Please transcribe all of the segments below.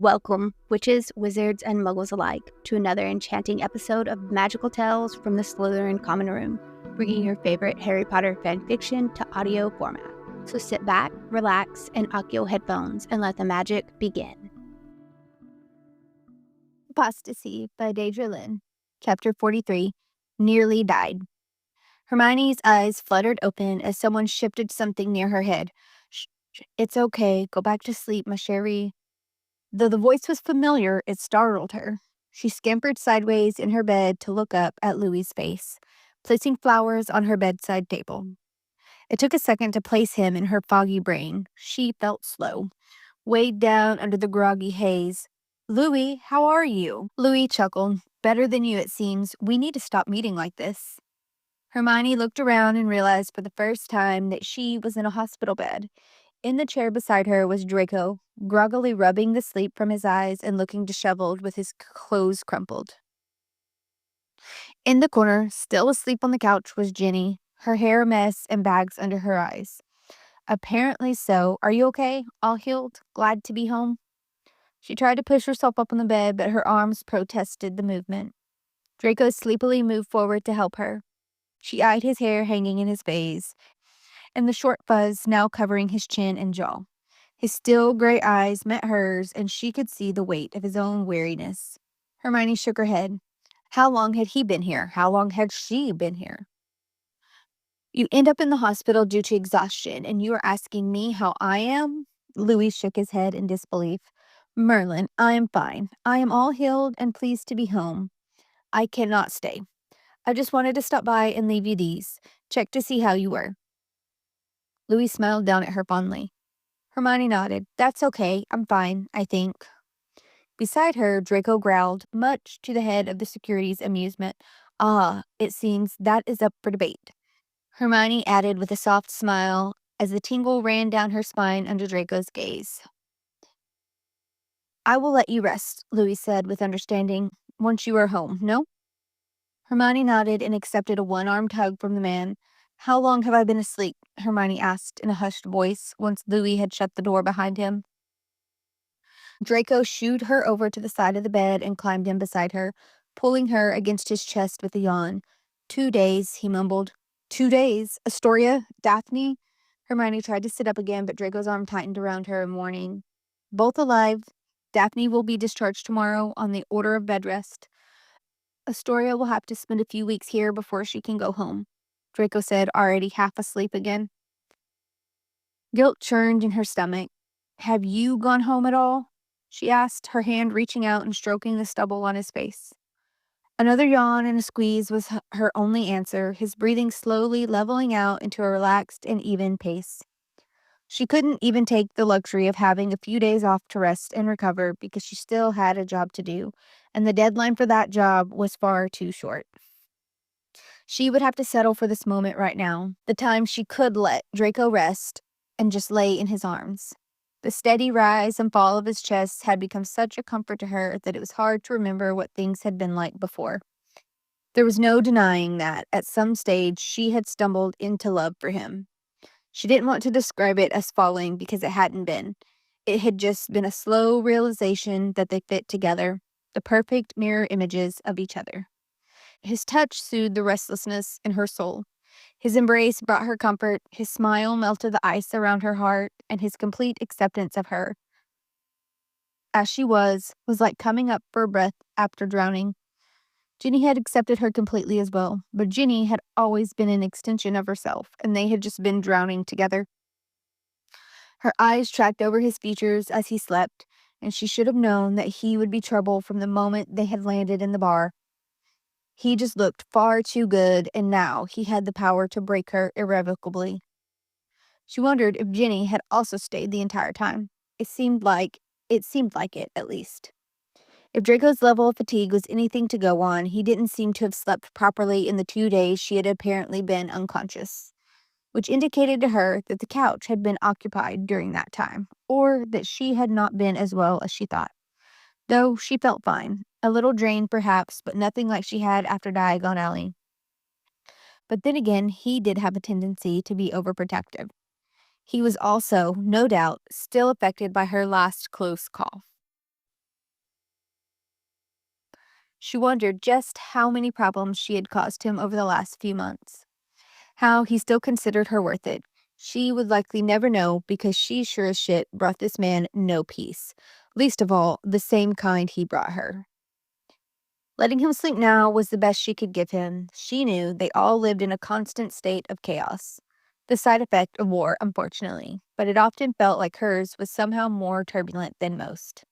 Welcome, witches, wizards, and muggles alike, to another enchanting episode of Magical Tales from the Slytherin Common Room, bringing your favorite Harry Potter fanfiction to audio format. So sit back, relax, and lock your headphones and let the magic begin. Apostasy by Deydralinne, Chapter 43, Nearly Died. Hermione's eyes fluttered open as someone shifted something near her head. Shh, it's okay, go back to sleep, ma chérie. Though the voice was familiar, it startled her. She scampered sideways in her bed to look up at Louis's face, placing flowers on her bedside table. It took a second to place him in her foggy brain. She felt slow, weighed down under the groggy haze. "Louis, how are you?" Louis chuckled. "Better than you, it seems. We need to stop meeting like this." Hermione looked around and realized for the first time that she was in a hospital bed. In the chair beside her was Draco, groggily rubbing the sleep from his eyes and looking disheveled with his clothes crumpled. In the corner, still asleep on the couch, was Ginny, her hair a mess and bags under her eyes. "Apparently so. Are you okay? All healed? Glad to be home?" She tried to push herself up on the bed, but her arms protested the movement. Draco sleepily moved forward to help her. She eyed his hair hanging in his face, and the short fuzz now covering his chin and jaw. His still gray eyes met hers, and she could see the weight of his own weariness. Hermione shook her head. How long had he been here? How long had she been here? "You end up in the hospital due to exhaustion, and you are asking me how I am?" Louis shook his head in disbelief. "Merlin, I am fine. I am all healed and pleased to be home. I cannot stay. I just wanted to stop by and leave you these. Check to see how you were." Louis smiled down at her fondly. Hermione nodded. "That's okay. I'm fine, I think." Beside her, Draco growled, much to the head of the security's amusement. "Ah, it seems that is up for debate." Hermione added with a soft smile as the tingle ran down her spine under Draco's gaze. "I will let you rest," Louis said with understanding, "once you are home, no?" Hermione nodded and accepted a one-armed hug from the man. "How long have I been asleep?" Hermione asked in a hushed voice once Louis had shut the door behind him. Draco shooed her over to the side of the bed and climbed in beside her, pulling her against his chest with a yawn. 2 days, he mumbled. 2 days? Astoria? Daphne? Hermione tried to sit up again, but Draco's arm tightened around her in warning. "Both alive. Daphne will be discharged tomorrow on the order of bed rest. Astoria will have to spend a few weeks here before she can go home," Draco said, already half asleep again. Guilt churned in her stomach. "Have you gone home at all?" she asked, her hand reaching out and stroking the stubble on his face. Another yawn and a squeeze was her only answer, his breathing slowly leveling out into a relaxed and even pace. She couldn't even take the luxury of having a few days off to rest and recover because she still had a job to do, and the deadline for that job was far too short. She would have to settle for this moment right now, the time she could let Draco rest and just lay in his arms. The steady rise and fall of his chest had become such a comfort to her that it was hard to remember what things had been like before. There was no denying that, at some stage, she had stumbled into love for him. She didn't want to describe it as falling because it hadn't been. It had just been a slow realization that they fit together, the perfect mirror images of each other. His touch soothed the restlessness in her soul. His embrace brought her comfort, his smile melted the ice around her heart, and his complete acceptance of her as she was like coming up for breath after drowning. Ginny had accepted her completely as well, but Ginny had always been an extension of herself, and they had just been drowning together. Her eyes tracked over his features as he slept, and she should have known that he would be trouble from the moment they had landed in the bar. He just looked far too good, and now he had the power to break her irrevocably. She wondered if Ginny had also stayed the entire time. It seemed like it, at least. If Draco's level of fatigue was anything to go on, he didn't seem to have slept properly in the 2 days she had apparently been unconscious, which indicated to her that the couch had been occupied during that time, or that she had not been as well as she thought. Though she felt fine, a little drained perhaps, but nothing like she had after Diagon Alley. But then again, he did have a tendency to be overprotective. He was also, no doubt, still affected by her last close call. She wondered just how many problems she had caused him over the last few months. How he still considered her worth it. She would likely never know because she sure as shit brought this man no peace. Least of all, the same kind he brought her. Letting him sleep now was the best she could give him. She knew they all lived in a constant state of chaos. The side effect of war, unfortunately, but it often felt like hers was somehow more turbulent than most.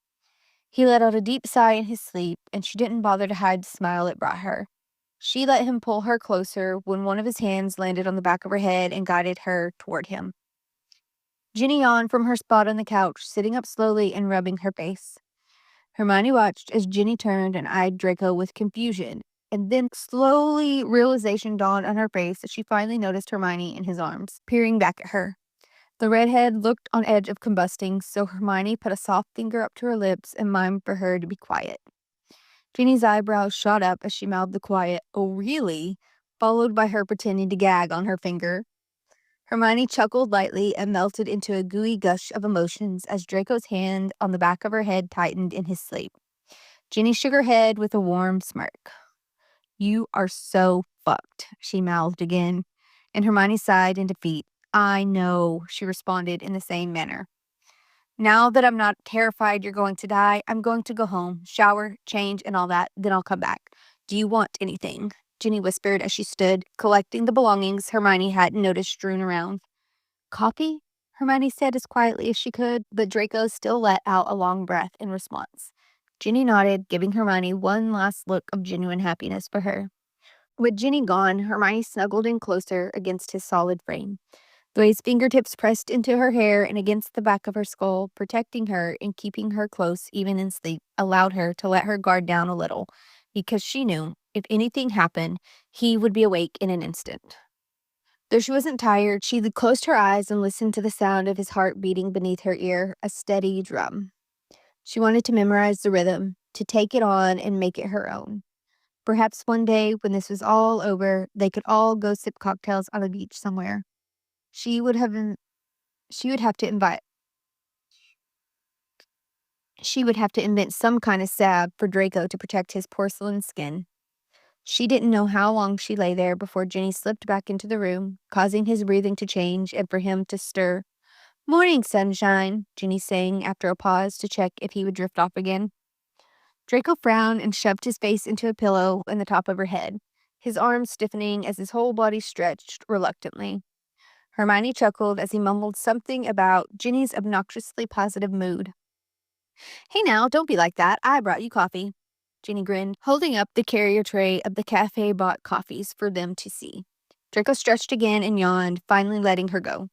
He let out a deep sigh in his sleep, and she didn't bother to hide the smile it brought her. She let him pull her closer when one of his hands landed on the back of her head and guided her toward him. Ginny yawned from her spot on the couch, sitting up slowly and rubbing her face. Hermione watched as Ginny turned and eyed Draco with confusion, and then slowly realization dawned on her face as she finally noticed Hermione in his arms, peering back at her. The redhead looked on edge of combusting, so Hermione put a soft finger up to her lips and mimed for her to be quiet. Ginny's eyebrows shot up as she mouthed the quiet, "Oh, really?" followed by her pretending to gag on her finger. Hermione chuckled lightly and melted into a gooey gush of emotions as Draco's hand on the back of her head tightened in his sleep. Ginny shook her head with a warm smirk. "You are so fucked," she mouthed again, and Hermione sighed in defeat. "I know," she responded in the same manner. "Now that I'm not terrified you're going to die, I'm going to go home, shower, change, and all that, then I'll come back. Do you want anything?" Ginny whispered as she stood, collecting the belongings Hermione hadn't noticed strewn around. "Coffee?" Hermione said as quietly as she could, but Draco still let out a long breath in response. Ginny nodded, giving Hermione one last look of genuine happiness for her. With Ginny gone, Hermione snuggled in closer against his solid frame. The way his fingertips pressed into her hair and against the back of her skull, protecting her and keeping her close even in sleep, allowed her to let her guard down a little, because she knew, if anything happened, he would be awake in an instant. Though she wasn't tired, she closed her eyes and listened to the sound of his heart beating beneath her ear, a steady drum. She wanted to memorize the rhythm, to take it on and make it her own. Perhaps one day, when this was all over, they could all go sip cocktails on a beach somewhere. She would have to invent some kind of salve for Draco to protect his porcelain skin. She didn't know how long she lay there before Ginny slipped back into the room, causing his breathing to change and for him to stir. "Morning, sunshine," Ginny sang after a pause to check if he would drift off again. Draco frowned and shoved his face into a pillow in the top of her head, his arms stiffening as his whole body stretched reluctantly. Hermione chuckled as he mumbled something about Ginny's obnoxiously positive mood. "Hey now, don't be like that. I brought you coffee." Ginny grinned, holding up the carrier tray of the cafe-bought coffees for them to see. Draco stretched again and yawned, finally letting her go.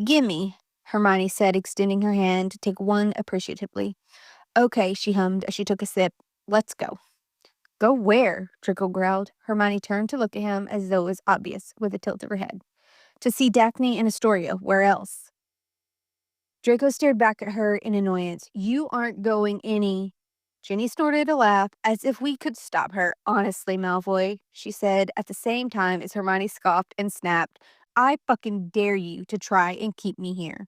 "Gimme," Hermione said, extending her hand to take one appreciatively. "Okay," she hummed as she took a sip. "Let's go." "Go where?" Draco growled. Hermione turned to look at him as though it was obvious, with a tilt of her head. "To see Daphne and Astoria. Where else?" Draco stared back at her in annoyance. "You aren't going any." Ginny snorted a laugh, as if we could stop her. "Honestly, Malfoy," she said at the same time as Hermione scoffed and snapped, "I fucking dare you to try and keep me here."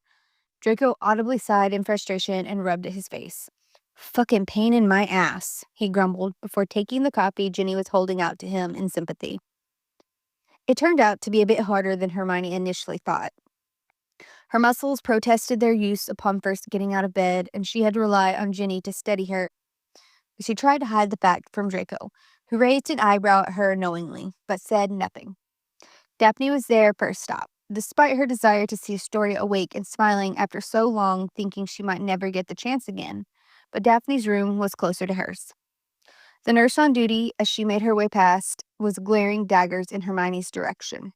Draco audibly sighed in frustration and rubbed at his face. "Fucking pain in my ass," he grumbled before taking the coffee Ginny was holding out to him in sympathy. It turned out to be a bit harder than Hermione initially thought. Her muscles protested their use upon first getting out of bed, and she had to rely on Ginny to steady her. She tried to hide the fact from Draco, who raised an eyebrow at her knowingly, but said nothing. Daphne was their first stop, despite her desire to see Astoria awake and smiling after so long, thinking she might never get the chance again. But Daphne's room was closer to hers. The nurse on duty, as she made her way past, was glaring daggers in Hermione's direction.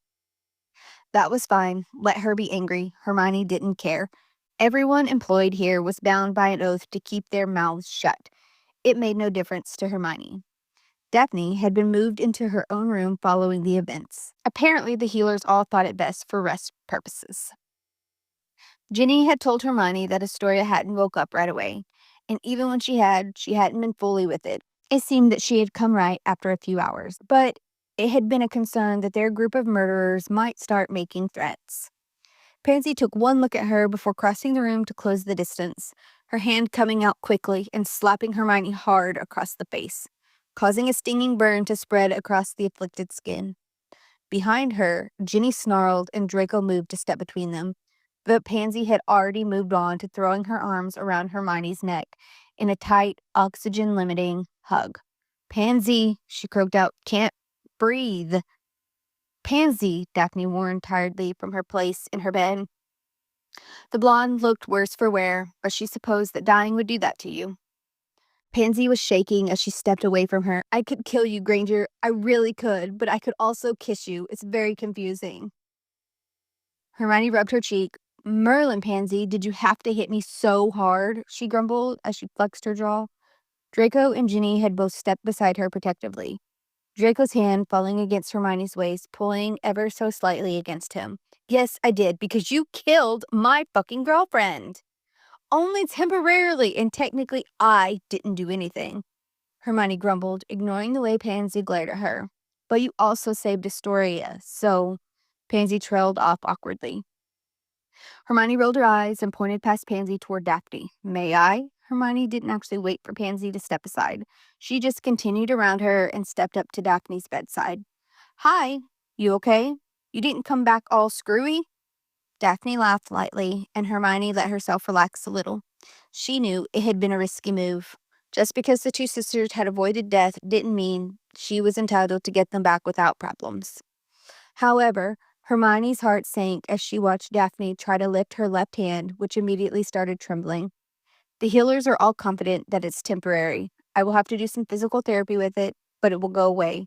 That was fine. Let her be angry. Hermione didn't care. Everyone employed here was bound by an oath to keep their mouths shut. It made no difference to Hermione. Daphne had been moved into her own room following the events. Apparently, the healers all thought it best for rest purposes. Ginny had told Hermione that Astoria hadn't woke up right away, and even when she hadn't been fully with it. It seemed that she had come right after a few hours, but it had been a concern that their group of murderers might start making threats. Pansy took one look at her before crossing the room to close the distance, her hand coming out quickly and slapping Hermione hard across the face. causing a stinging burn to spread across the afflicted skin. Behind her, Ginny snarled and Draco moved to step between them, but Pansy had already moved on to throwing her arms around Hermione's neck in a tight, oxygen-limiting hug. "Pansy," she croaked out, "can't breathe." "Pansy," Daphne warned tiredly from her place in her bed. The blonde looked worse for wear, but she supposed that dying would do that to you. Pansy was shaking as she stepped away from her. "I could kill you, Granger. I really could, but I could also kiss you. It's very confusing." Hermione rubbed her cheek. "Merlin, Pansy, did you have to hit me so hard?" she grumbled as she flexed her jaw. Draco and Ginny had both stepped beside her protectively, Draco's hand falling against Hermione's waist, pulling ever so slightly against him. "Yes, I did, because you killed my fucking girlfriend." "Only temporarily, and technically I didn't do anything," Hermione grumbled, ignoring the way Pansy glared at her. "But you also saved Astoria, so..." Pansy trailed off awkwardly. Hermione rolled her eyes and pointed past Pansy toward Daphne. "May I?" Hermione didn't actually wait for Pansy to step aside. She just continued around her and stepped up to Daphne's bedside. "Hi, you okay? You didn't come back all screwy?" Daphne laughed lightly, and Hermione let herself relax a little. She knew it had been a risky move. Just because the two sisters had avoided death didn't mean she was entitled to get them back without problems. However, Hermione's heart sank as she watched Daphne try to lift her left hand, which immediately started trembling. "The healers are all confident that it's temporary. I will have to do some physical therapy with it, but it will go away.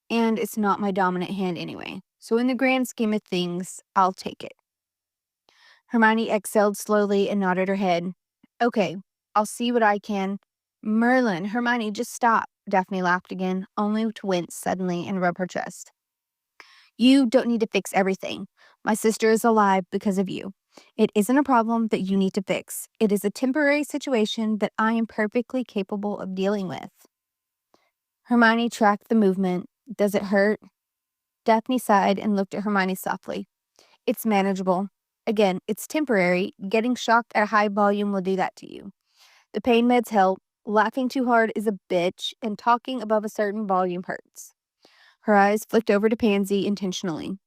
And it's not my dominant hand anyway. So in the grand scheme of things, I'll take it." Hermione exhaled slowly and nodded her head. "Okay, I'll see what I can." "Merlin, Hermione, just stop." Daphne laughed again, only to wince suddenly and rub her chest. "You don't need to fix everything. My sister is alive because of you. It isn't a problem that you need to fix. It is a temporary situation that I am perfectly capable of dealing with." Hermione tracked the movement. "Does it hurt?" Daphne sighed and looked at Hermione softly. "It's manageable. Again, it's temporary. Getting shocked at a high volume will do that to you. The pain meds help. Laughing too hard is a bitch, and talking above a certain volume hurts." Her eyes flicked over to Pansy intentionally.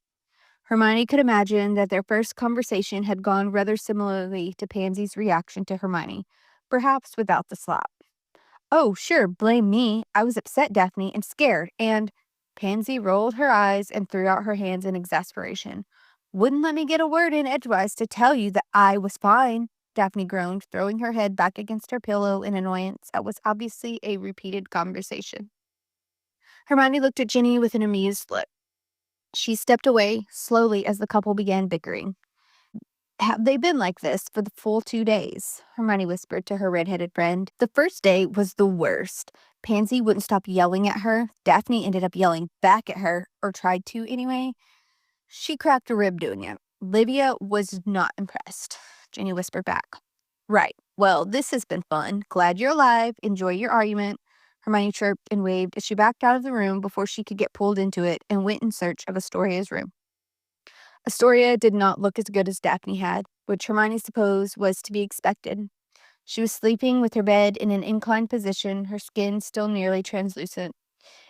Hermione could imagine that their first conversation had gone rather similarly to Pansy's reaction to Hermione, perhaps without the slap. "Oh, sure, blame me. I was upset, Daphne, and scared, and..." Pansy rolled her eyes and threw out her hands in exasperation. "Wouldn't let me get a word in edgewise to tell you that I was fine," Daphne groaned, throwing her head back against her pillow in annoyance at what was obviously a repeated conversation. Hermione looked at Ginny with an amused look. She stepped away slowly as the couple began bickering. "Have they been like this for the full 2 days?" Hermione whispered to her redheaded friend. "The first day was the worst. Pansy wouldn't stop yelling at her. Daphne ended up yelling back at her, or tried to anyway. She cracked a rib doing it. Livia was not impressed." Ginny whispered back. "Right. Well, this has been fun. Glad you're alive. Enjoy your argument." Hermione chirped and waved as she backed out of the room before she could get pulled into it and went in search of Astoria's room. Astoria did not look as good as Daphne had, which Hermione supposed was to be expected. She was sleeping with her bed in an inclined position, her skin still nearly translucent,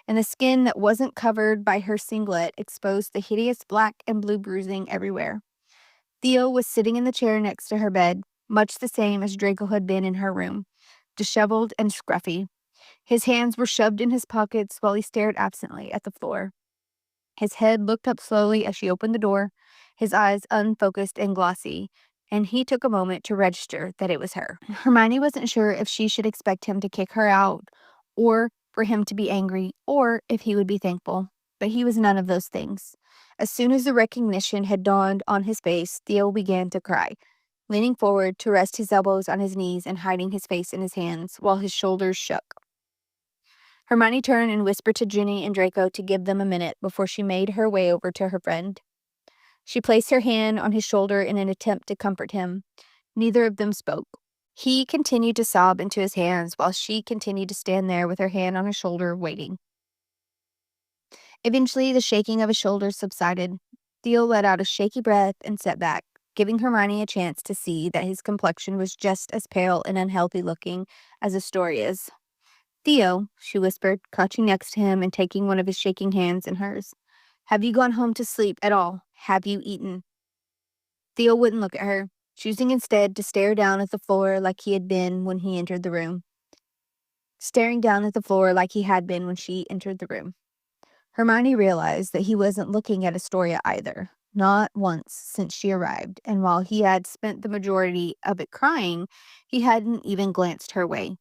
and the skin that wasn't covered by her singlet exposed the hideous black and blue bruising everywhere. Theo was sitting in the chair next to her bed, much the same as Draco had been in her room, disheveled and scruffy. His hands were shoved in his pockets while he stared absently at the floor. His head looked up slowly as she opened the door, his eyes unfocused and glossy, and he took a moment to register that it was her. Hermione wasn't sure if she should expect him to kick her out, or for him to be angry, or if he would be thankful. But he was none of those things. As soon as the recognition had dawned on his face, Theo began to cry, leaning forward to rest his elbows on his knees and hiding his face in his hands, while his shoulders shook. Hermione turned and whispered to Ginny and Draco to give them a minute before she made her way over to her friend. She placed her hand on his shoulder in an attempt to comfort him. Neither of them spoke. He continued to sob into his hands while she continued to stand there with her hand on his shoulder, waiting. Eventually, the shaking of his shoulders subsided. Theo let out a shaky breath and sat back, giving Hermione a chance to see that his complexion was just as pale and unhealthy looking as Astoria's. Theo, she whispered, crouching next to him and taking one of his shaking hands in hers. Have you gone home to sleep at all? Have you eaten? Theo wouldn't look at her, choosing instead to stare down at the floor like he had been when he entered the room. Staring down at the floor like he had been when she entered the room. Hermione realized that he wasn't looking at Astoria either, not once since she arrived, and while he had spent the majority of it crying, he hadn't even glanced her way.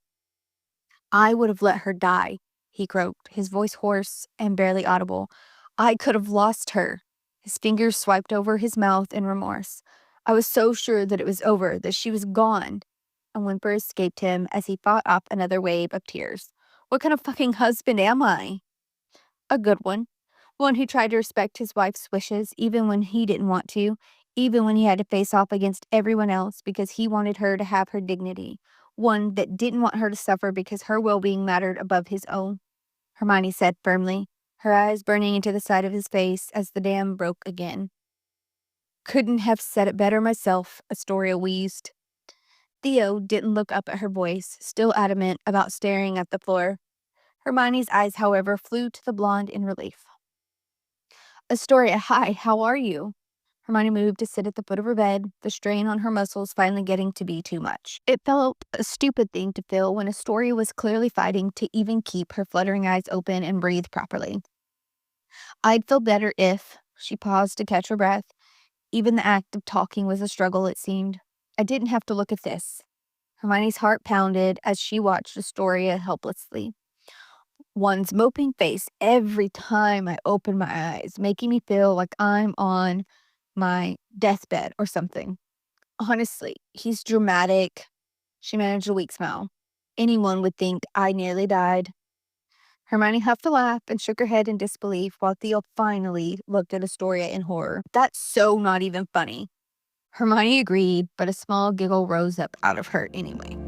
I would have let her die, he croaked, his voice hoarse and barely audible. I could have lost her. His fingers swiped over his mouth in remorse. I was so sure that it was over, that she was gone. A whimper escaped him as he fought off another wave of tears. What kind of fucking husband am I? A good one. One who tried to respect his wife's wishes even when he didn't want to, even when he had to face off against everyone else because he wanted her to have her dignity. One that didn't want her to suffer because her well-being mattered above his own. Hermione said firmly, her eyes burning into the side of his face as the dam broke again. Couldn't have said it better myself, Astoria wheezed. Theo didn't look up at her voice, still adamant about staring at the floor. Hermione's eyes, however, flew to the blonde in relief. Astoria, hi, how are you? Hermione moved to sit at the foot of her bed, the strain on her muscles finally getting to be too much. It felt a stupid thing to feel when Astoria was clearly fighting to even keep her fluttering eyes open and breathe properly. I'd feel better if, she paused to catch her breath. Even the act of talking was a struggle, it seemed. I didn't have to look at this. Hermione's heart pounded as she watched Astoria helplessly. One's moping face every time I open my eyes, making me feel like I'm on my deathbed or something. Honestly, he's dramatic. She managed a weak smile. Anyone would think I nearly died. Hermione huffed a laugh and shook her head in disbelief while Theo finally looked at Astoria in horror. That's so not even funny. Hermione agreed, but a small giggle rose up out of her anyway.